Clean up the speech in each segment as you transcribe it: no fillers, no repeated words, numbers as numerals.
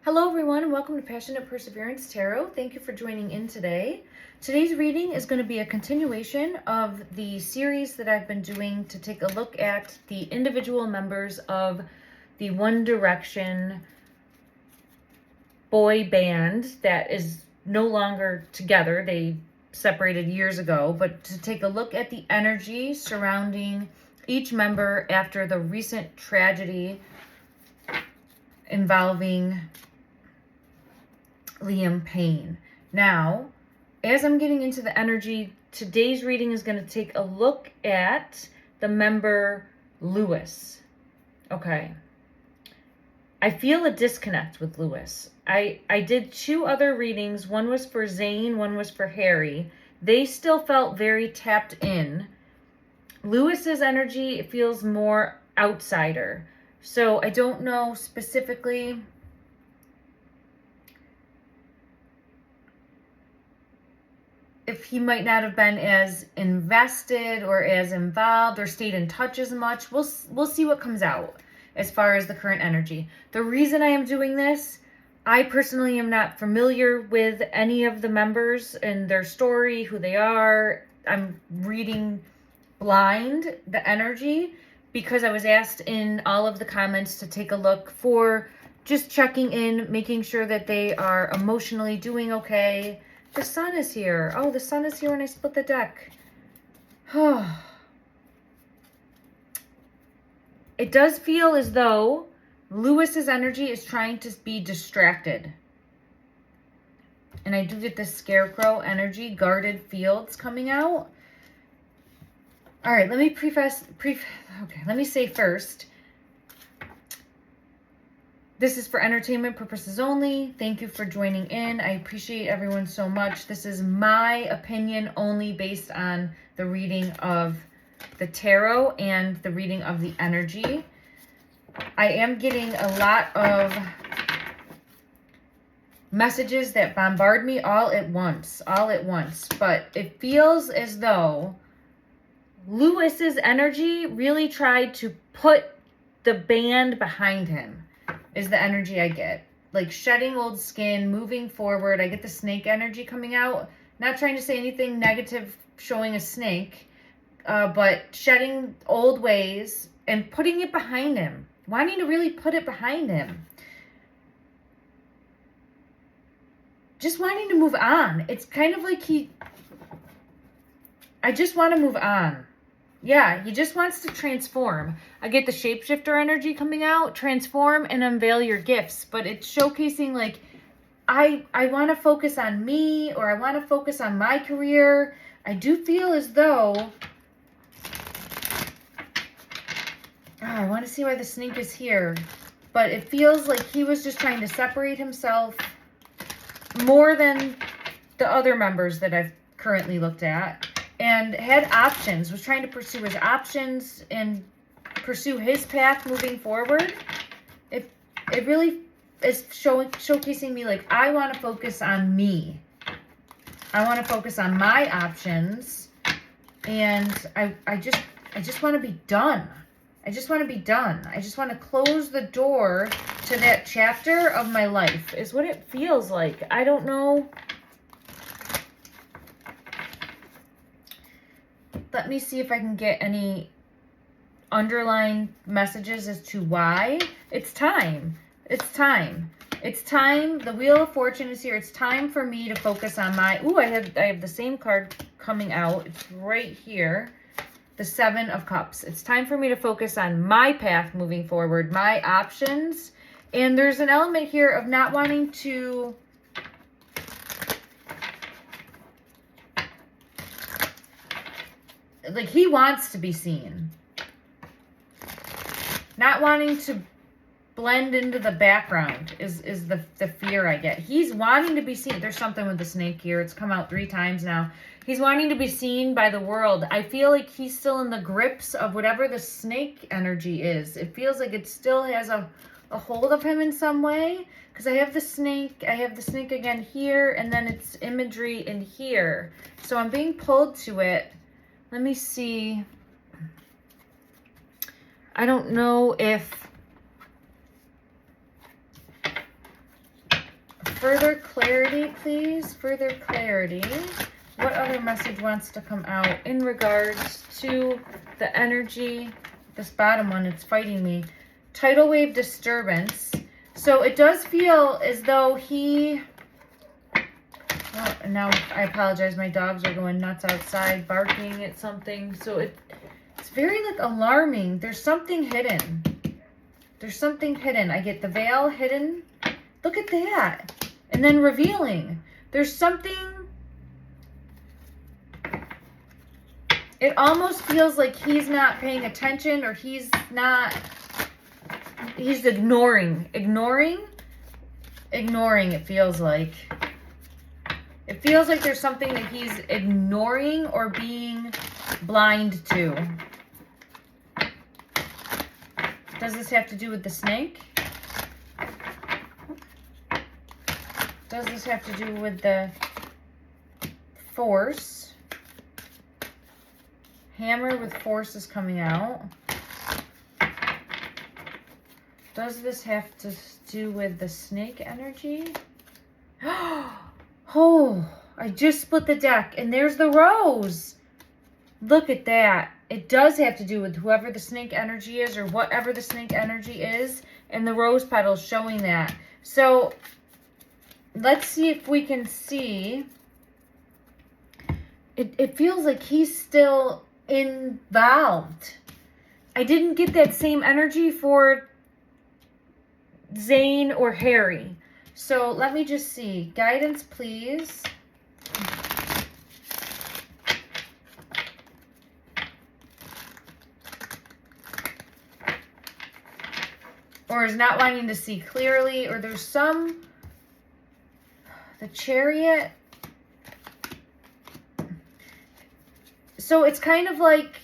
Hello everyone and welcome to Passionate Perseverance Tarot. Thank you for joining in today. Today's reading is going to be a continuation of the series that I've been doing to take a look at the individual members of the One Direction boy band that is no longer together. They separated years ago, but to take a look at the energy surrounding each member after the recent tragedy involving Liam Payne. Now, as I'm getting into the energy, today's reading is going to take a look at the member Lewis. Okay. I feel a disconnect with Lewis. I did two other readings. One was for Zayn, one was for Harry. They still felt very tapped in. Lewis's energy feels more outsider. So I don't know specifically if he might not have been as invested or as involved or stayed in touch as much. We'll see what comes out as far as the current energy. The reason I am doing this, I personally am not familiar with any of the members and their story, who they are. I'm reading blind the energy because I was asked in all of the comments to take a look for just checking in, making sure that they are emotionally doing okay. The sun is here. Oh, the sun is here when I split the deck. It does feel as though Lewis's energy is trying to be distracted. And I do get this scarecrow energy, guarded fields coming out. All right, let me let me say first, this is for entertainment purposes only. Thank you for joining in. I appreciate everyone so much. This is my opinion only based on the reading of the tarot and the reading of the energy. I am getting a lot of messages that bombard me all at once, but it feels as though Lewis's energy really tried to put the band behind him. Is the energy I get. Like shedding old skin, moving forward. I get the snake energy coming out. Not trying to say anything negative showing a snake, but shedding old ways and putting it behind him. Wanting to really put it behind him. Just wanting to move on. It's kind of like I just want to move on. Yeah, he just wants to transform. I get the shapeshifter energy coming out. Transform and unveil your gifts. But it's showcasing like, I want to focus on me, or I want to focus on my career. I do feel as though, I want to see why the snake is here. But it feels like he was just trying to separate himself more than the other members that I've currently looked at. And had options, was trying to pursue his options and pursue his path moving forward. It really is showcasing me like, I want to focus on me. I want to focus on my options. And I just want to be done. I just want to be done. I just want to close the door to that chapter of my life is what it feels like. I don't know. Let me see if I can get any underlying messages as to why. It's time. It's time. It's time. The Wheel of Fortune is here. It's time for me to focus on my... Ooh, I have the same card coming out. It's right here. The Seven of Cups. It's time for me to focus on my path moving forward, my options. And there's an element here of not wanting to... Like, he wants to be seen. Not wanting to blend into the background is the fear I get. He's wanting to be seen. There's something with the snake here. It's come out 3 times now. He's wanting to be seen by the world. I feel like he's still in the grips of whatever the snake energy is. It feels like it still has a hold of him in some way. Because I have the snake. I have the snake again here. And then it's imagery in here. So I'm being pulled to it. Let me see. I don't know if Further clarity, please. Further clarity. What other message wants to come out in regards to the energy? This bottom one, it's fighting me. Tidal wave disturbance. So it does feel as though he... Oh, now I apologize. My dogs are going nuts outside, barking at something. So it's very like alarming. There's something hidden. There's something hidden. I get the veil hidden. Look at that. And then revealing. There's something... It almost feels like he's not paying attention, or he's ignoring. Ignoring, it feels like. It feels like there's something that he's ignoring or being blind to. Does this have to do with the snake? Does this have to do with the force? Hammer with force is coming out. Does this have to do with the snake energy? Oh, I just split the deck and there's the rose. Look at that. It does have to do with whoever the snake energy is, or whatever the snake energy is, and the rose petals showing that. So let's see if we can see. It feels like he's still involved. I didn't get that same energy for Zane or Harry. So let me just see. Guidance, please. Or is not wanting to see clearly, or there's some... The Chariot. So it's kind of like...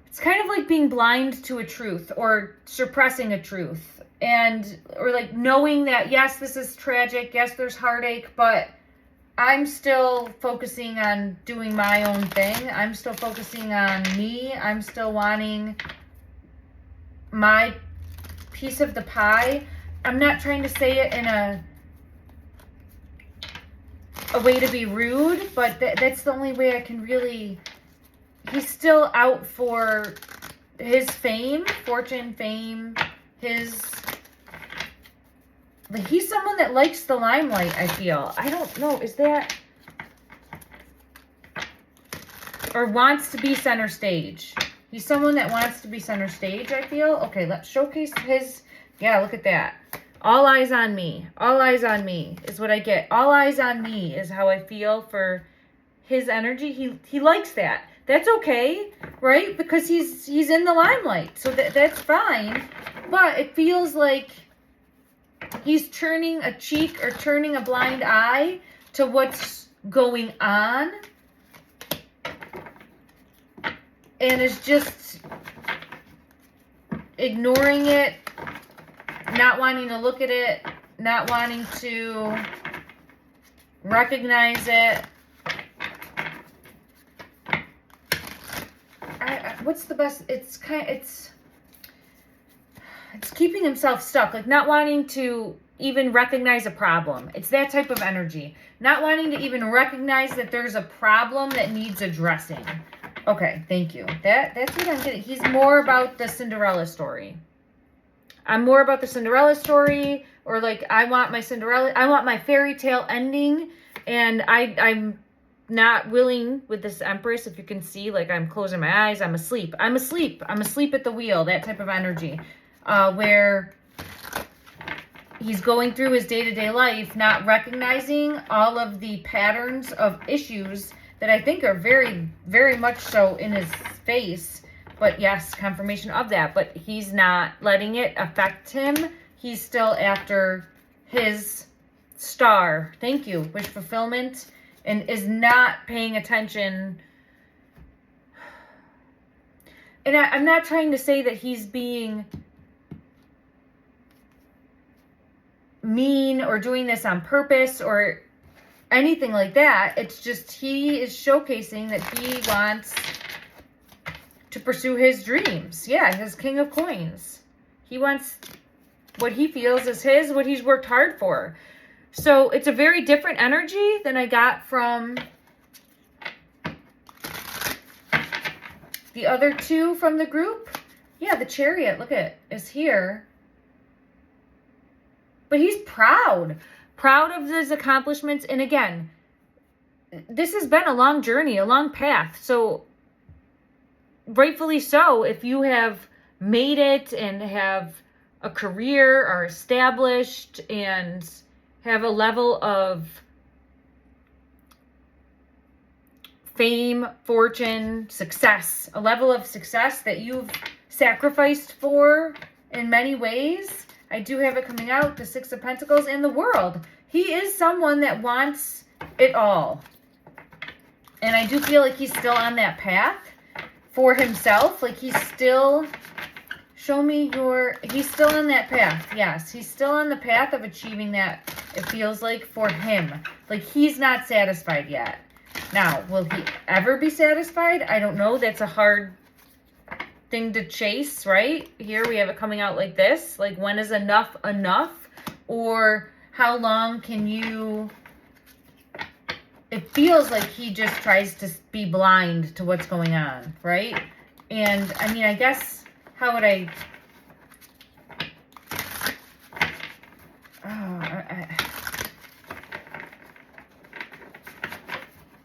It's kind of like being blind to a truth, or suppressing a truth. Or like knowing that, yes, this is tragic, yes, there's heartache, but I'm still focusing on doing my own thing. I'm still focusing on me. I'm still wanting my piece of the pie. I'm not trying to say it in a way to be rude, but that's the only way I can really... He's still out for his fame, fortune, fame, he's someone that likes the limelight, I feel. I don't know, is that... Or wants to be center stage. He's someone that wants to be center stage, I feel. Okay, let's showcase his... Yeah, look at that. All eyes on me. All eyes on me is what I get. All eyes on me is how I feel for his energy. He likes that. That's okay, right? Because he's in the limelight. So that's fine. But it feels like he's turning a cheek or turning a blind eye to what's going on. And is just ignoring it, not wanting to look at it, not wanting to recognize it. What's the best? It's keeping himself stuck, like not wanting to even recognize a problem. It's that type of energy. Not wanting to even recognize that there's a problem that needs addressing. Okay, thank you. That's what I'm getting. He's more about the Cinderella story. I'm more about the Cinderella story, or like I want my fairy tale ending, and I'm not willing with this Empress. If you can see, like I'm closing my eyes, I'm asleep at the wheel, that type of energy, where he's going through his day-to-day life, not recognizing all of the patterns of issues that I think are very, very much so in his face. But yes, confirmation of that. But he's not letting it affect him. He's still after his star. Thank you. Wish fulfillment. And is not paying attention. And I'm not trying to say that he's being mean or doing this on purpose or anything like that. It's just he is showcasing that he wants to pursue his dreams. Yeah, his King of Coins. He wants what he feels is his, what he's worked hard for. So it's a very different energy than I got from the other two from the group. Yeah, the Chariot, look at, is here. But he's proud of his accomplishments. And again, this has been a long journey, a long path. So rightfully so, if you have made it and have a career, are established, and have a level of fame, fortune, success, a level of success that you've sacrificed for in many ways. I do have it coming out, the Six of Pentacles in the world. He is someone that wants it all. And I do feel like he's still on that path for himself. Like he's still, show me your, he's still on that path. Yes, he's still on the path of achieving that, it feels like, for him. Like he's not satisfied yet. Now, will he ever be satisfied? I don't know. That's a hard thing to chase, right? Here we have it coming out like this. Like, when is enough enough? Or how long can you... It feels like he just tries to be blind to what's going on, right? And, I mean, I guess, how would I...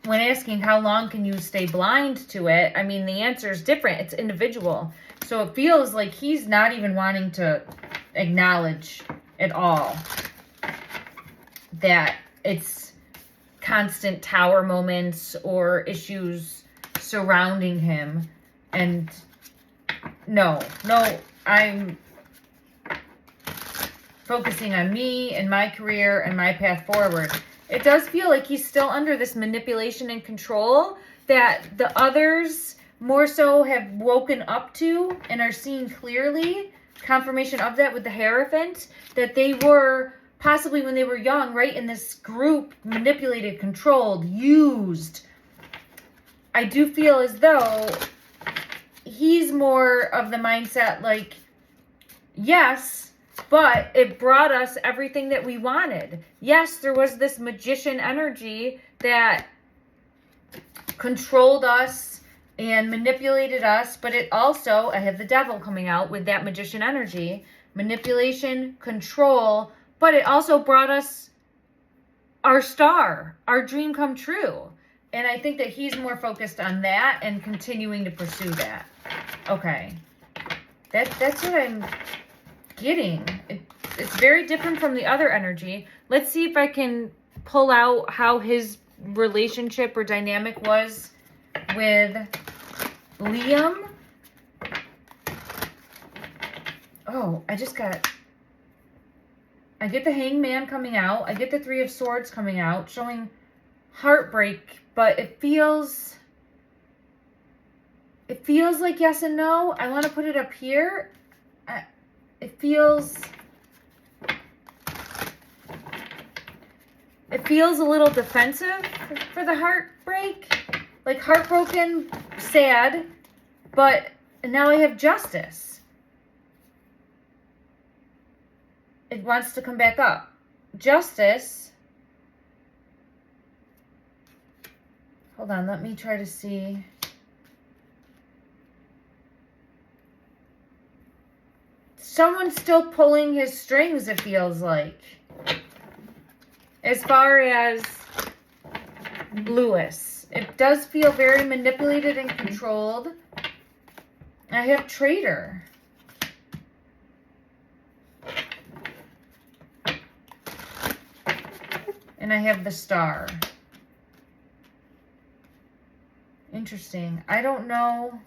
When asking how long can you stay blind to it, I mean, the answer is different. It's individual. So it feels like he's not even wanting to acknowledge at all that it's constant tower moments or issues surrounding him. And no, I'm focusing on me and my career and my path forward. It does feel like he's still under this manipulation and control that the others more so have woken up to and are seeing clearly. Confirmation of that with the Hierophant, that they were possibly when they were young, right, in this group, manipulated, controlled, used. I do feel as though he's more of the mindset like, yes, but it brought us everything that we wanted. Yes, there was this magician energy that controlled us and manipulated us, but it also, I have the Devil coming out with that magician energy, manipulation, control, but it also brought us our star, our dream come true. And I think that he's more focused on that and continuing to pursue that. Okay. That's what I'm getting. It's very different from the other energy. Let's see if I can pull out how his relationship or dynamic was with Liam. Oh, I get the Hangman coming out. I get the Three of Swords coming out, showing heartbreak, but it feels like yes and no. I want to put it up here. It feels a little defensive for the heartbreak. Like heartbroken, sad, but now I have Justice. It wants to come back up. Justice. Hold on, let me try to see. Someone's still pulling his strings, it feels like. As far as Lewis. It does feel very manipulated and controlled. I have Traitor. And I have the Star. Interesting. I don't know.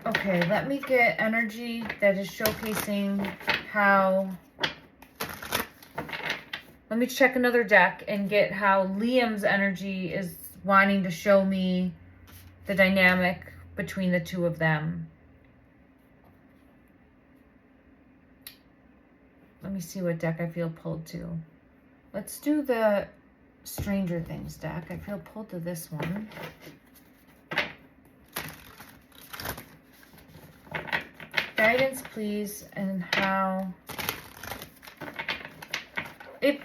Okay, let me get energy that is showcasing how... Let me check another deck and get how Liam's energy is wanting to show me the dynamic between the two of them. Let me see what deck I feel pulled to. Let's do the Stranger Things deck. I feel pulled to this one. Guidance, please, and how it.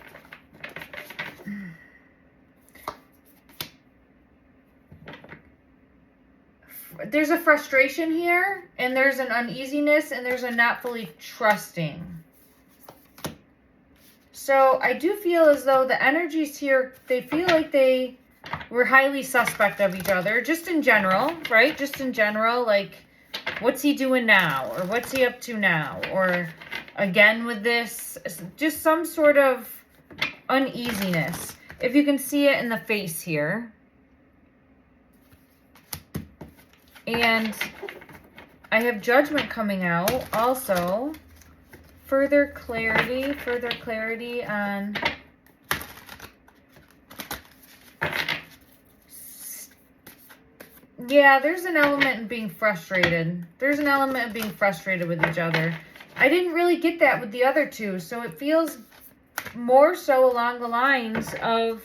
There's a frustration here, and there's an uneasiness, and there's a not fully trusting. So I do feel as though the energies here, they feel like they were highly suspect of each other, just in general, right? Just in general, like, what's he doing now? Or what's he up to now? Or again with this, just some sort of uneasiness. If you can see it in the face here. And I have Judgment coming out also. Further clarity on yeah, there's an element in being frustrated. There's an element of being frustrated with each other. I didn't really get that with the other two, so it feels more so along the lines of,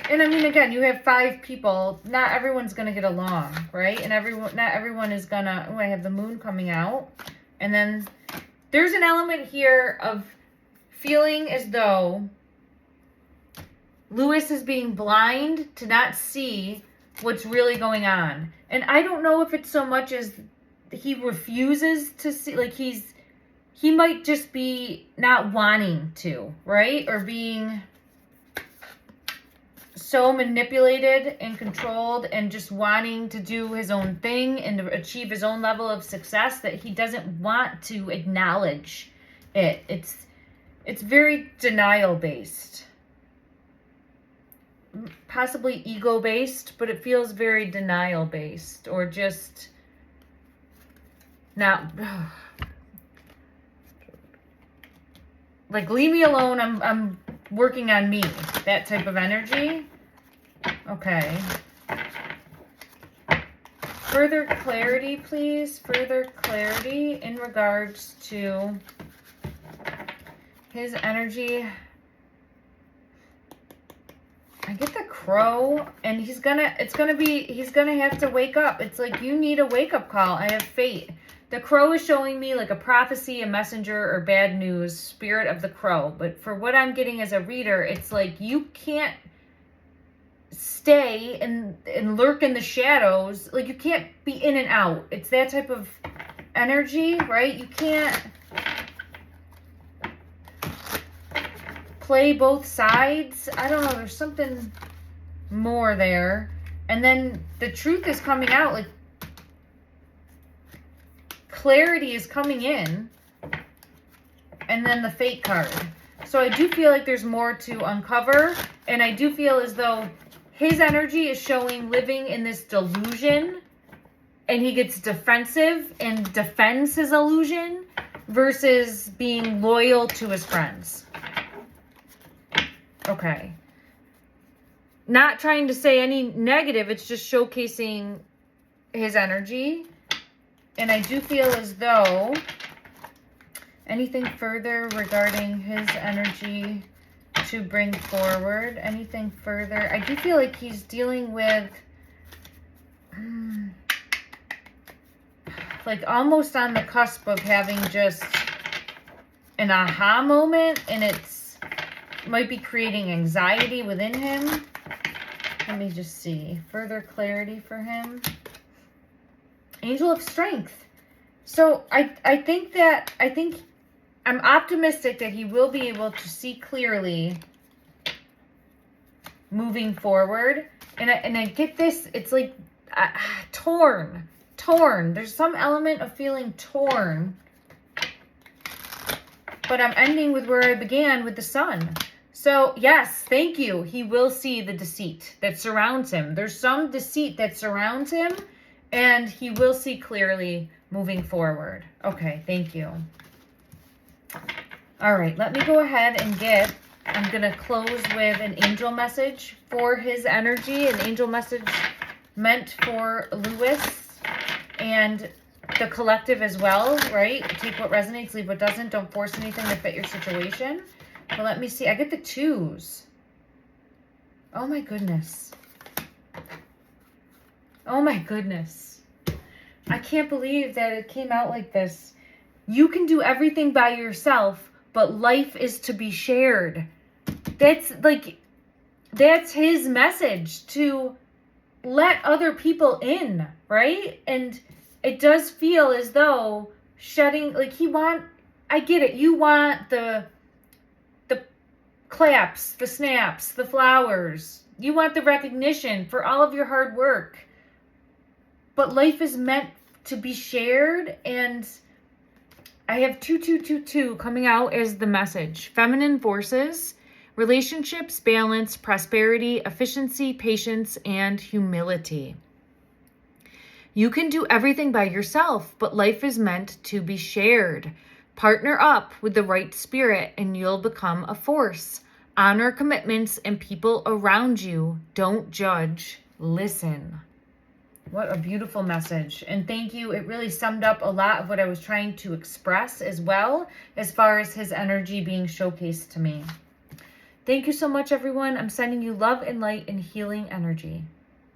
and I mean, again, you have 5 people. Not everyone's going to get along, right? And not everyone is going to... Oh, I have the moon coming out. And then there's an element here of feeling as though Lewis is being blind to not see what's really going on. And I don't know if it's so much as he refuses to see, like he might just be not wanting to, right? Or being so manipulated and controlled and just wanting to do his own thing and to achieve his own level of success that he doesn't want to acknowledge it. It's very denial based, possibly ego based, but it feels very denial based, or just not like, leave me alone, I'm working on me, that type of energy. Okay. Further clarity, please. Further clarity in regards to his energy. I get the crow, and he's gonna have to wake up. It's like, you need a wake-up call. I have fate. The crow is showing me like a prophecy, a messenger, or bad news, spirit of the crow. But for what I'm getting as a reader, it's like, you can't stay and lurk in the shadows. Like, you can't be in and out. It's that type of energy, right? You can't play both sides. I don't know. There's something more there. And then the truth is coming out. Like, clarity is coming in, and then the fate card. So I do feel like there's more to uncover, and I do feel as though his energy is showing living in this delusion, and he gets defensive and defends his illusion versus being loyal to his friends. Okay. Not trying to say any negative, it's just showcasing his energy. And I do feel as though anything further regarding his energy to bring forward, anything further. I do feel like he's dealing with, like, almost on the cusp of having just an aha moment, and might be creating anxiety within him. Let me just see. Further clarity for him. Angel of Strength. So I think I'm optimistic that he will be able to see clearly moving forward. And I get this, it's like torn. There's some element of feeling torn. But I'm ending with where I began, with the sun. So yes, thank you. He will see the deceit that surrounds him. There's some deceit that surrounds him, and he will see clearly moving forward. Okay, thank you. All right, let me go ahead and I'm going to close with an angel message for his energy, an angel message meant for Lewis. And the collective as well, right? Take what resonates, leave what doesn't. Don't force anything to fit your situation. But let me see. I get the 2s. Oh my goodness. Oh my goodness. I can't believe that it came out like this. You can do everything by yourself, but life is to be shared. That's his message, to let other people in, right? And it does feel as though shedding, I get it. You want the claps, the snaps, the flowers. You want the recognition for all of your hard work. But life is meant to be shared, and I have 2222 coming out as the message. Feminine forces, relationships, balance, prosperity, efficiency, patience, and humility. You can do everything by yourself, but life is meant to be shared. Partner up with the right spirit and you'll become a force. Honor commitments and people around you. Don't judge. Listen. What a beautiful message. And thank you. It really summed up a lot of what I was trying to express as well, as far as his energy being showcased to me. Thank you so much, everyone. I'm sending you love and light and healing energy.